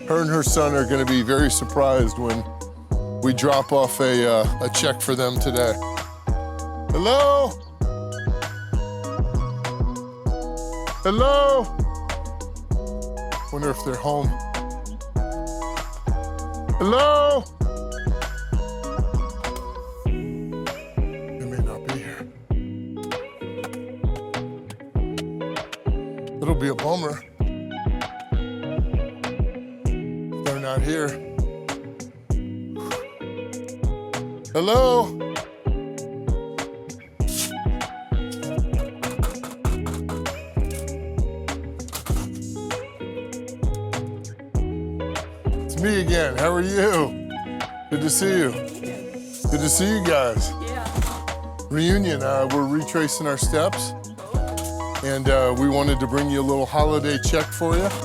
Her and her son are going to be very surprised when we drop off a check for them today. Hello? Hello? Wonder if they're home. Hello? They may not be here. It'll be a bummer. They're not here. Hello? It's me again. How are you? Good to see you. Good to see you guys. Yeah. Reunion. We're retracing our steps, and we wanted to bring you a little holiday check for you.